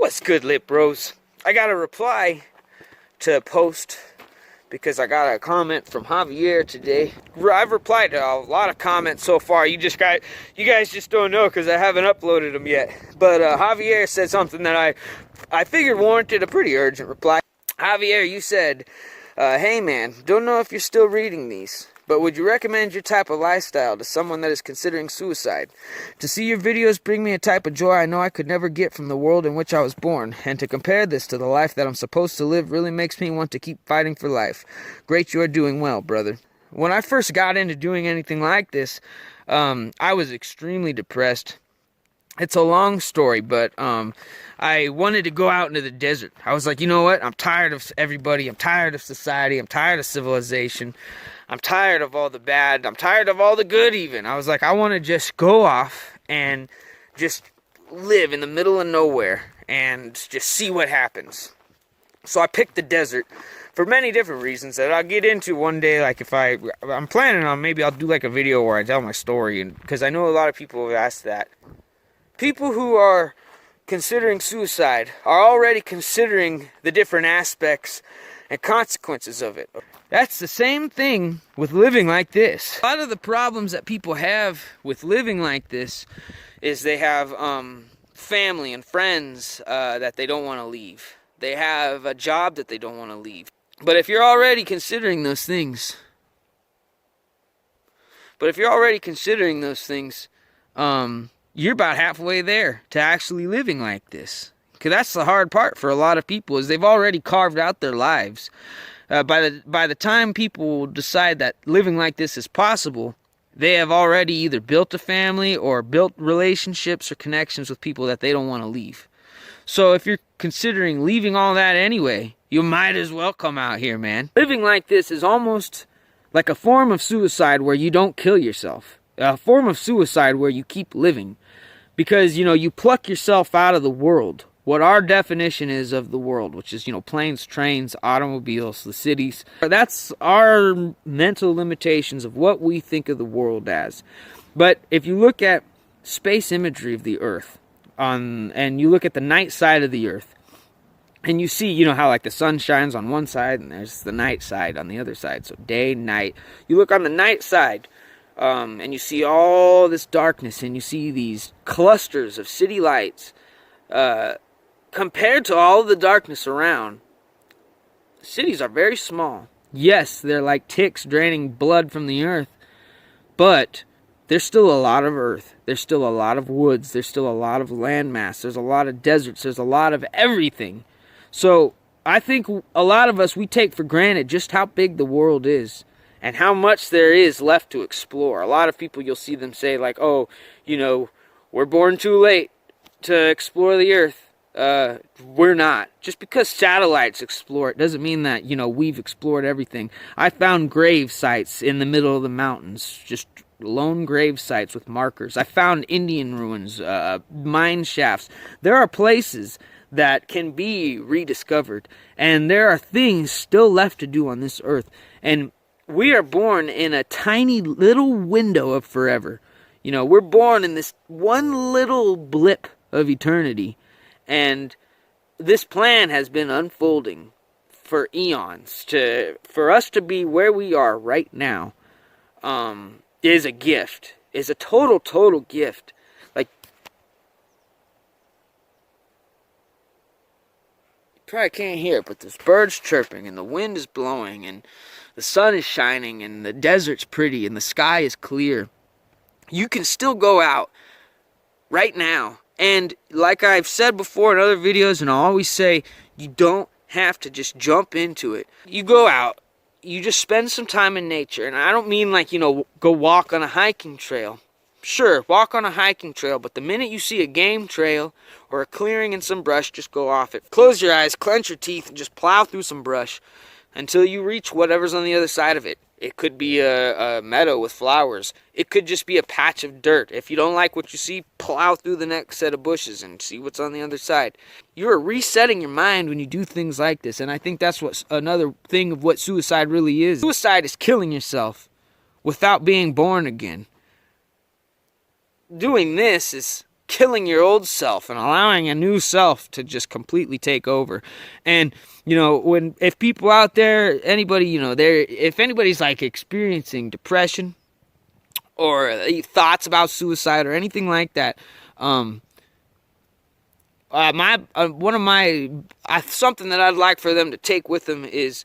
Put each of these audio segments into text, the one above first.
What's good, Lit Bros? I got a reply to a post because I got a comment from Javier today. I've replied to a lot of comments so far. You guys just don't know because I haven't uploaded them yet. But Javier said something that I figured warranted a pretty urgent reply. Javier, you said, hey man, don't know if you're still reading these, but would you recommend your type of lifestyle to someone that is considering suicide? To see your videos bring me a type of joy I know I could never get from the world in which I was born, and to compare this to the life that I'm supposed to live really makes me want to keep fighting for life. Great, you are doing well, brother. When I first got into doing anything like this, I was extremely depressed. It's a long story, but I wanted to go out into the desert. I was like, you know what? I'm tired of everybody. I'm tired of society. I'm tired of civilization. I'm tired of all the bad. I'm tired of all the good even. I was like, I want to just go off and just live in the middle of nowhere and just see what happens. So I picked the desert for many different reasons that I'll get into one day. Like I'm planning on, maybe I'll do like a video where I tell my story, and because I know a lot of people have asked that. People who are considering suicide are already considering the different aspects and consequences of it. That's the same thing with living like this. A lot of the problems that people have with living like this is they have family and friends that they don't want to leave. They have a job that they don't want to leave. But if you're already considering those things, you're about halfway there to actually living like this. Because that's the hard part for a lot of people, is they've already carved out their lives. By the time people decide that living like this is possible, they have already either built a family or built relationships or connections with people that they don't want to leave. So if you're considering leaving all that anyway, you might as well come out here, man. Living like this is almost like a form of suicide where you don't kill yourself. A form of suicide where you keep living. Because, you pluck yourself out of the world. What our definition is of the world, which is, planes, trains, automobiles, the cities. That's our mental limitations of what we think of the world as. But if you look at space imagery of the Earth, and you look at the night side of the Earth, and you see, how like the sun shines on one side, and there's the night side on the other side. So day, night. You look on the night side, and you see all this darkness, and you see these clusters of city lights. Compared to all the darkness around, cities are very small. Yes, they're like ticks draining blood from the earth, but there's still a lot of earth. There's still a lot of woods. There's still a lot of landmass. There's a lot of deserts. There's a lot of everything. So I think a lot of us, we take for granted just how big the world is and how much there is left to explore. A lot of people, you'll see them say like, oh, we're born too late to explore the earth. We're not. Just because satellites explore it doesn't mean that, we've explored everything. I found grave sites in the middle of the mountains, just lone grave sites with markers. I found Indian ruins, mine shafts. There are places that can be rediscovered, and there are things still left to do on this earth. And we are born in a tiny little window of forever. We're born in this one little blip of eternity. And this plan has been unfolding for eons. For us to be where we are right now is a gift. Is a total gift. Like, you probably can't hear it, but there's birds chirping, and the wind is blowing, and the sun is shining, and the desert's pretty, and the sky is clear. You can still go out right now. And like I've said before in other videos, and I'll always say, you don't have to just jump into it. You go out, you just spend some time in nature. And I don't mean like, go walk on a hiking trail. Sure, walk on a hiking trail, but the minute you see a game trail or a clearing in some brush, just go off it. Close your eyes, clench your teeth, and just plow through some brush until you reach whatever's on the other side of it. It could be a meadow with flowers. It could just be a patch of dirt. If you don't like what you see, plow through the next set of bushes and see what's on the other side. You're resetting your mind when you do things like this. And I think that's what's another thing of what suicide really is. Suicide is killing yourself without being born again. Doing this is killing your old self and allowing a new self to just completely take over. And if people out there, anybody, if anybody's like experiencing depression or thoughts about suicide or anything like that, something that I'd like for them to take with them is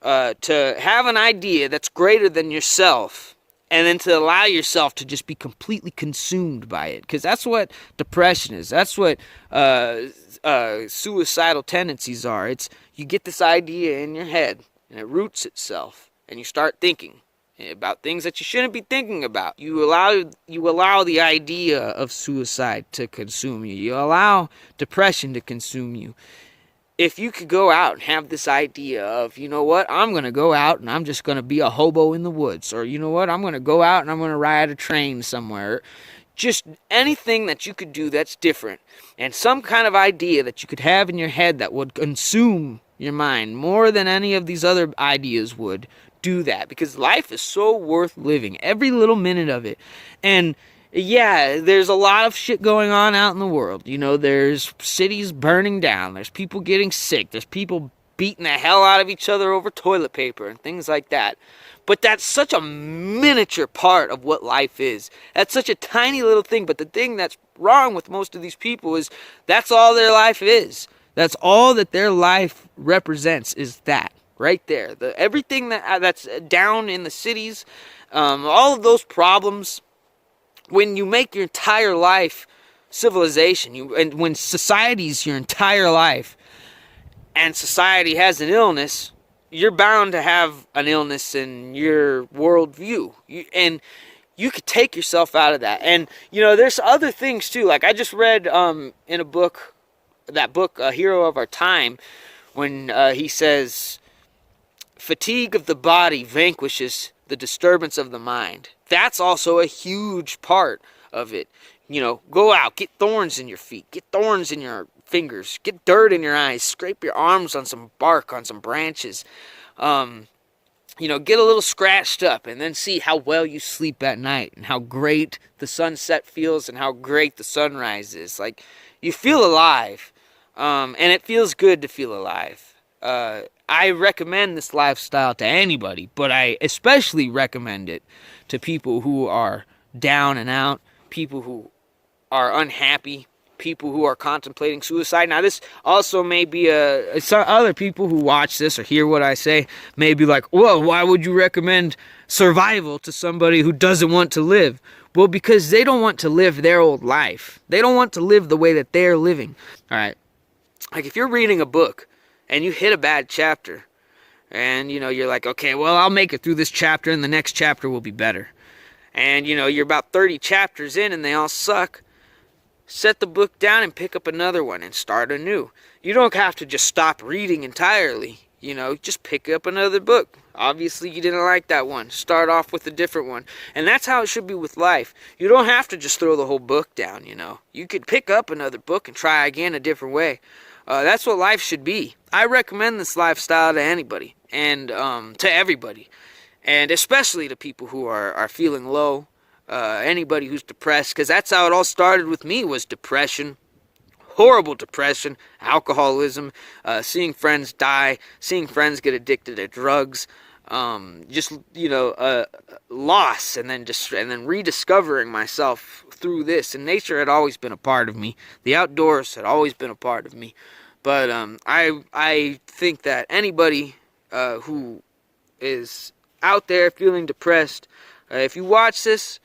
to have an idea that's greater than yourself, and then to allow yourself to just be completely consumed by it. Because that's what depression is. That's what suicidal tendencies are. It's you get this idea in your head, and it roots itself, and you start thinking about things that you shouldn't be thinking about. You allow the idea of suicide to consume you. You allow depression to consume you. If you could go out and have this idea of, you know what, I'm going to go out and I'm just going to be a hobo in the woods. Or, you know what, I'm going to go out and I'm going to ride a train somewhere. Just anything that you could do that's different. And some kind of idea that you could have in your head that would consume your mind more than any of these other ideas would. Do that. Because life is so worth living. Every little minute of it. And yeah, there's a lot of shit going on out in the world. There's cities burning down. There's people getting sick. There's people beating the hell out of each other over toilet paper and things like that. But that's such a miniature part of what life is. That's such a tiny little thing. But the thing that's wrong with most of these people is that's all their life is. That's all that their life represents is that right there. Everything that's down in the cities, all of those problems. When you make your entire life civilization, and when society's your entire life, and society has an illness, you're bound to have an illness in your worldview. And you could take yourself out of that. And, there's other things too. Like I just read in a book, A Hero of Our Time, when he says, fatigue of the body vanquishes the disturbance of the mind. That's also a huge part of it. Go out, get thorns in your feet, get thorns in your fingers, get dirt in your eyes, scrape your arms on some bark, on some branches. Get a little scratched up, and then see how well you sleep at night, and how great the sunset feels, and how great the sunrise is. Like, you feel alive, and it feels good to feel alive. I recommend this lifestyle to anybody, but I especially recommend it to people who are down and out, people who are unhappy, people who are contemplating suicide. Now, this also may be some other people who watch this or hear what I say may be like, whoa, why would you recommend survival to somebody who doesn't want to live? Well, because they don't want to live their old life. They don't want to live the way that they're living. All right. Like if you're reading a book and you hit a bad chapter, and, you're like, okay, well, I'll make it through this chapter, and the next chapter will be better. And, you're about 30 chapters in, and they all suck. Set the book down and pick up another one and start anew. You don't have to just stop reading entirely. Just pick up another book. Obviously, you didn't like that one. Start off with a different one. And that's how it should be with life. You don't have to just throw the whole book down, You could pick up another book and try again a different way. That's what life should be. I recommend this lifestyle to anybody and to everybody, and especially to people who are feeling low, anybody who's depressed, because that's how it all started with me, was depression, horrible depression, alcoholism, seeing friends die, seeing friends get addicted to drugs, loss, and then rediscovering myself through this. And nature had always been a part of me. The outdoors had always been a part of me. But I think that anybody who is out there feeling depressed, if you watch this,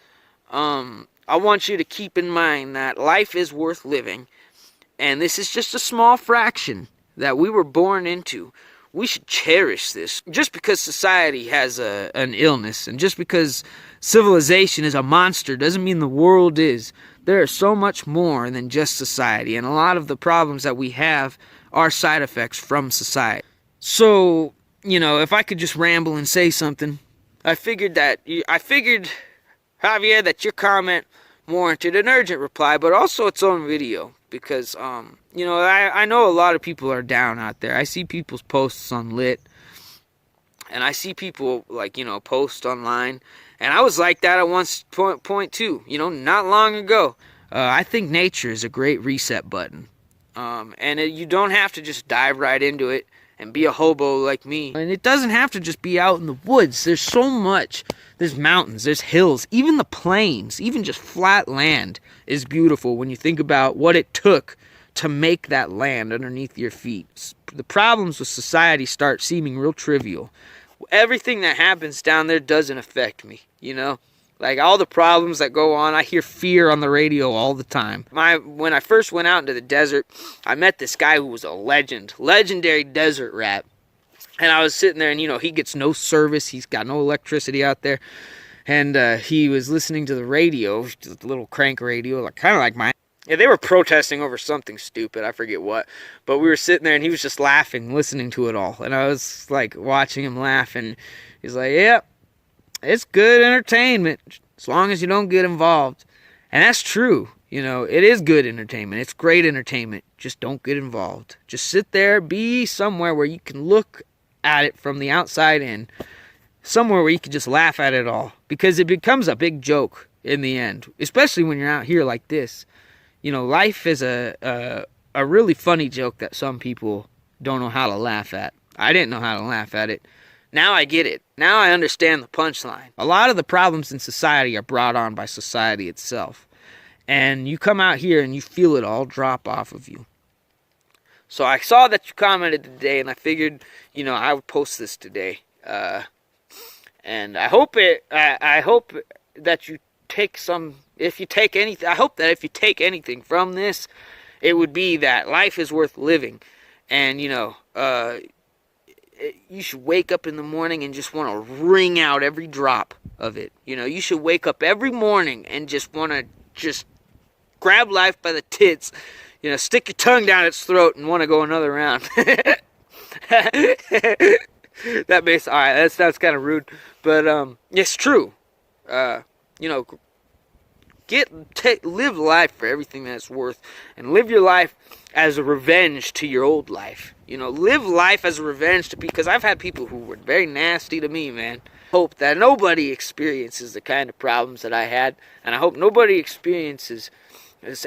I want you to keep in mind that life is worth living, and this is just a small fraction that we were born into. We should cherish this. Just because society has an illness, and just because civilization is a monster, doesn't mean the world is. There is so much more than just society, and a lot of the problems that we have are side effects from society. So, if I could just ramble and say something, I figured, Javier, that your comment warranted an urgent reply, but also its own video. Because, I know a lot of people are down out there. I see people's posts on Lit, and I see people, post online. And I was like that at one point too, not long ago. I think nature is a great reset button. You don't have to just dive right into it and be a hobo like me. And it doesn't have to just be out in the woods. There's so much. There's mountains, there's hills, even the plains, even just flat land is beautiful when you think about what it took to make that land underneath your feet. The problems with society start seeming real trivial. Everything that happens down there doesn't affect me, you know? Like all the problems that go on, I hear fear on the radio all the time. When I first went out into the desert, I met this guy who was a legendary desert rat. And I was sitting there and, he gets no service. He's got no electricity out there. And he was listening to the radio, the little crank radio, kind of like mine. Yeah, they were protesting over something stupid. I forget what. But we were sitting there and he was just laughing, listening to it all. And I was like watching him laugh. And he's like, yep. It's good entertainment as long as you don't get involved. And that's true. It is good entertainment. It's great entertainment. Just don't get involved. Just sit there, be somewhere where you can look at it from the outside in. Somewhere where you can just laugh at it all. Because it becomes a big joke in the end. Especially when you're out here like this. Life is a really funny joke that some people don't know how to laugh at. I didn't know how to laugh at it. Now I get it. Now I understand the punchline. A lot of the problems in society are brought on by society itself. And you come out here and you feel it all drop off of you. So I saw that you commented today and I figured, I would post this today. And I hope that you take some, if you take anything, I hope that if you take anything from this, it would be that life is worth living. And, you should wake up in the morning and just want to wring out every drop of it. You should wake up every morning and just want to just grab life by the tits, stick your tongue down its throat and want to go another round. That sounds kind of rude, but it's true. Live life for everything that it's worth, and live your life as a revenge to your old life. Live life as a revenge because I've had people who were very nasty to me, man. Hope that nobody experiences the kind of problems that I had, and I hope nobody experiences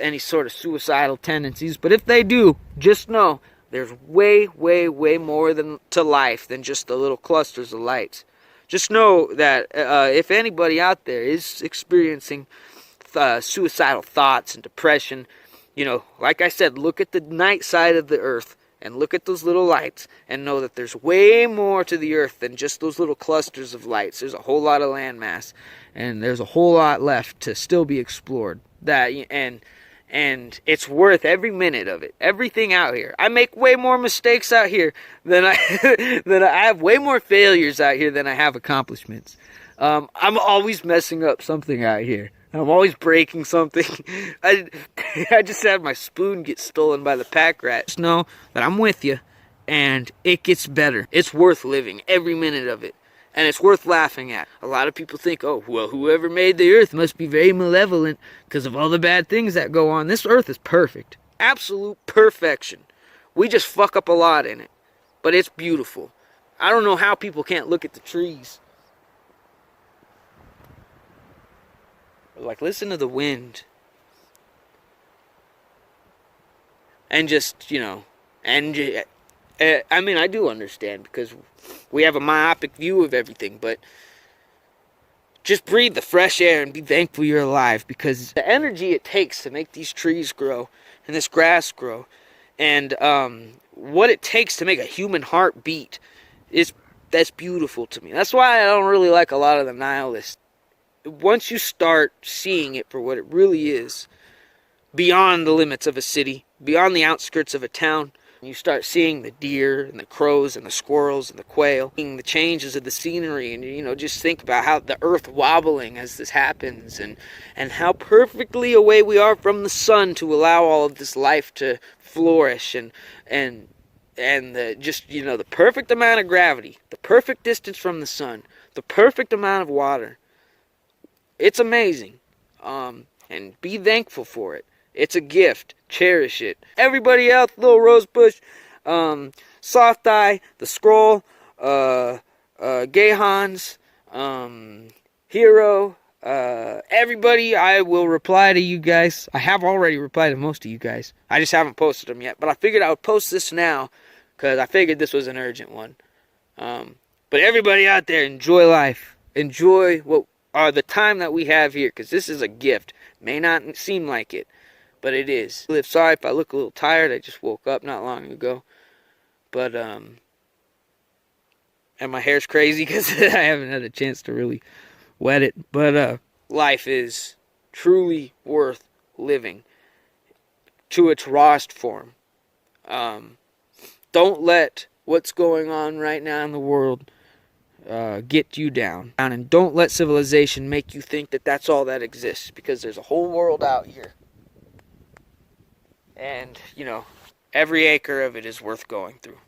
any sort of suicidal tendencies. But if they do, just know there's way, way, way more to life than just the little clusters of lights. Just know that if anybody out there is experiencing suicidal thoughts and depression, like I said, look at the night side of the earth and look at those little lights and know that there's way more to the earth than just those little clusters of lights. There's a whole lot of landmass, and there's a whole lot left to still be explored. And it's worth every minute of it. Everything out here. I make way more mistakes out here than I have way more failures out here than I have accomplishments. I'm always messing up something out here. I'm always breaking something. I just had my spoon get stolen by the pack rat. Just know that I'm with you, and it gets better. It's worth living, every minute of it. And it's worth laughing at. A lot of people think, oh, well, whoever made the earth must be very malevolent because of all the bad things that go on. This earth is perfect. Absolute perfection. We just fuck up a lot in it. But it's beautiful. I don't know how people can't look at the trees. Listen to the wind. And just, I do understand because we have a myopic view of everything, but just breathe the fresh air and be thankful you're alive, because the energy it takes to make these trees grow and this grass grow, and what it takes to make a human heart beat, that's beautiful to me. That's why I don't really like a lot of the nihilists. Once you start seeing it for what it really is, beyond the limits of a city, beyond the outskirts of a town, you start seeing the deer and the crows and the squirrels and the quail, seeing the changes of the scenery, and just think about how the earth wobbling as this happens, and how perfectly away we are from the sun to allow all of this life to flourish, and the perfect amount of gravity, the perfect distance from the sun, the perfect amount of water. It's amazing, and be thankful for it. It's a gift. Cherish it. Everybody else, Little Rosebush, Soft Eye, The Scroll, Gay Hans, Hero, Everybody, I will reply to you guys. I have already replied to most of you guys. I just haven't posted them yet. But I figured I would post this now because I figured this was an urgent one. But everybody out there, enjoy life. Enjoy the time that we have here, because this is a gift. May not seem like it, but it is. Sorry if I look a little tired. I just woke up not long ago. But, and my hair's crazy because I haven't had a chance to really wet it. But, life is truly worth living to its rawest form. Don't let what's going on right now in the world get you down. And don't let civilization make you think that that's all that exists, because there's a whole world out here. And, every acre of it is worth going through.